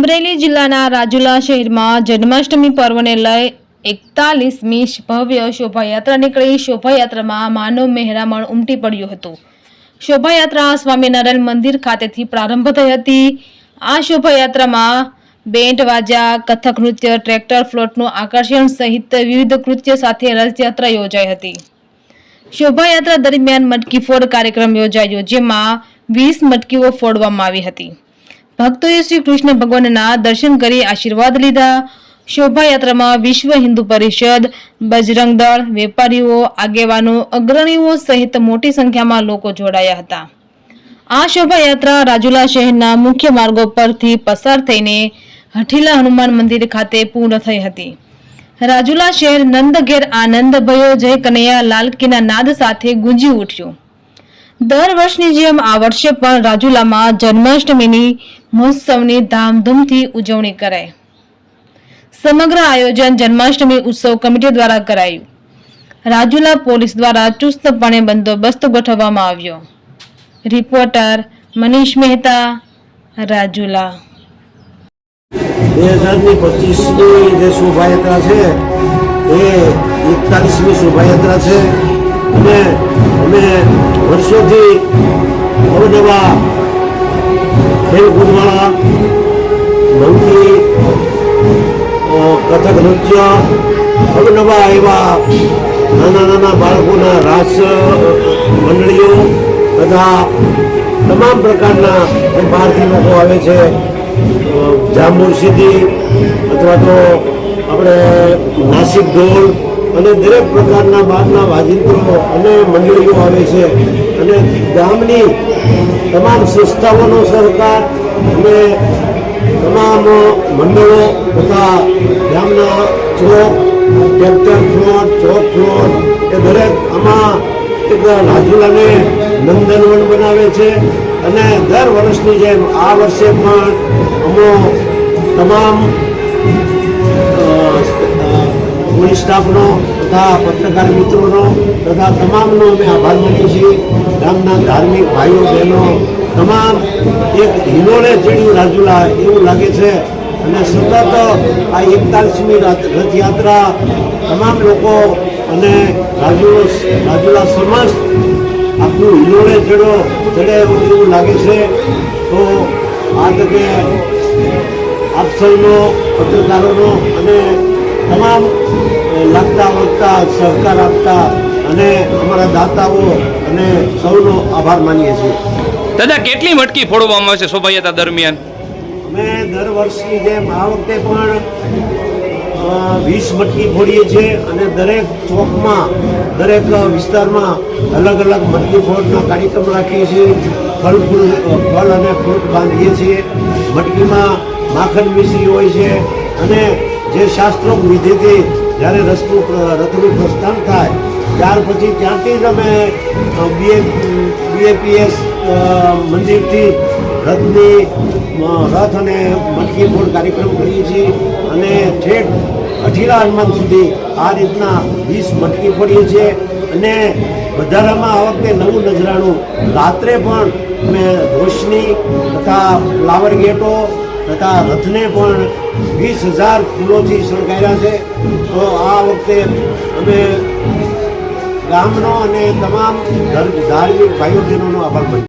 અમરેલી જિલ્લાના રાજુલા શહેરમાં જન્માષ્ટમી પર્વને લઈ 41મી ભવ્ય શોભાયાત્રા નીકળી। શોભાયાત્રામાં માનવ મહેરામણ ઉમટી પડ્યું હતું। શોભાયાત્રા સ્વામિનારાયણ મંદિર ખાતેથી પ્રારંભ થઈ હતી। આ શોભાયાત્રામાં બેન્ડ વાજા, કથક નૃત્ય, ટ્રેક્ટર ફ્લોટનું આકર્ષણ સહિત વિવિધ કૃત્ય સાથે રથયાત્રા યોજાઈ હતી। શોભાયાત્રા દરમિયાન મટકી ફોડ કાર્યક્રમ યોજાયો, જેમાં 20 મટકીઓ ફોડવામાં આવી હતી। ભક્તોએ શ્રી કૃષ્ણ ભગવાનના દર્શન કરી આશીર્વાદ લીધા। શોભાયાત્રામાં વિશ્વ હિન્દુ પરિષદ, બજરંગ દળ, વેપારીઓ, આગેવાનો, અગ્રણીઓ સહિત મોટી સંખ્યામાં લોકો જોડાયા હતા। આ શોભાયાત્રા રાજુલા શહેરના મુખ્ય માર્ગો પરથી પસાર થઈને હઠીલા હનુમાન મંદિર ખાતે પૂર્ણ થઈ હતી। રાજુલા શહેર નંદ ઘેર આનંદ ભયો, જય કનૈયા લાલ કીના નાદ સાથે ગુંજી ઉઠ્યું। દર વર્ષની જેમ આ વર્ષે પણ રાજુલામાં જન્માષ્ટમીની મહોત્સવની ધામધૂમથી ઉજવણી કરાઈ। સમગ્ર આયોજન જન્માષ્ટમી ઉત્સવ કમિટી દ્વારા કરાયું। રાજુલા પોલીસ દ્વારા ચુસ્તપણે બંદોબસ્ત ગોઠવવામાં આવ્યો। રિપોર્ટર મનીષ મહેતા, રાજુલા। 2025ની જે શોભાયાત્રા છે એ 41મી શોભાયાત્રા છે અને અમે વર્ષોથી અવનવા ખેલકૂદવાળા, નવકી, કથક નૃત્ય, અવનવા એવા નાના બાળકોના રાસ મંડળીઓ તથા તમામ પ્રકારના બહારથી લોકો આવે છે। જાંબુર સીધી અથવા તો આપણે નાસિક ઢોલ અને દરેક પ્રકારના બહારના વાજિંત્રો અને મંડળીઓ આવે છે અને ગામની તમામ સંસ્થાઓનો સહકાર અને તમામ મંડળો તથા ગામના ચોક, ટ્રેક્ટર ફ્લોટ, ચોક ફ્લોટ એ દરેક આમાં એક રાજુલાને નંદનવન બનાવે છે અને દર વર્ષની જેમ આ વર્ષે પણ અમો તમામ પોલીસ સ્ટાફનો તથા પત્રકાર મિત્રોનો તથા તમામનો અમે આભાર માનીએ છીએ। ગામના ધાર્મિક ભાઈઓ બહેનો તમામ એક હિલોળે ચડ્યું રાજુલા એવું લાગે છે અને સતત આ 41મી રથયાત્રા તમામ લોકો અને રાજુલા સમાજ આખું હિલોળે ચડે એવું લાગે છે। તો આ તકે આપ સૌનો, પત્રકારોનો અને તમામ લાગતા વળગતા સહકાર આપતા અને અમારા દાતાઓ અને સૌનો આભાર માનીએ છીએ। દાદા, કેટલી મટકી ફોડવામાં આવે છે શોભાયાત્રા દરમિયાન? અમે દર વર્ષની જેમ આ વખતે પણ 20 મટકી ફોડીએ છીએ અને દરેક ચોકમાં, દરેક વિસ્તારમાં અલગ અલગ મટકી ફોડના કાર્યક્રમ રાખીએ છીએ। ફળ અને ફ્રૂટ બાંધીએ છીએ। મટકીમાં માખણ મિશ્રી હોય છે અને જે શાસ્ત્રોક્ત વિધિથી જ્યારે રથનું પ્રસ્થાન થાય ત્યાર પછી ત્યાંથી જ અમે BAPS મંદિરથી રથ અને મટકી ફોડ કાર્યક્રમ કરીએ છીએ અને ઠેઠ હઠીલા હનુમાન સુધી આ રીતના 20 મટકી ફોડીએ છીએ અને વધારામાં આ વખતે નવું નજરાણું રાત્રે પણ અમે રોશની તથા ફ્લાવર ગેટો તથા રથને પણ 20,000 ફૂલોથી શણગાર્યા છે। તો આ વખતે અમે ગામનો અને તમામ ધાર્મિક ભાઈઓ બહેનોનો આભાર માનીએ।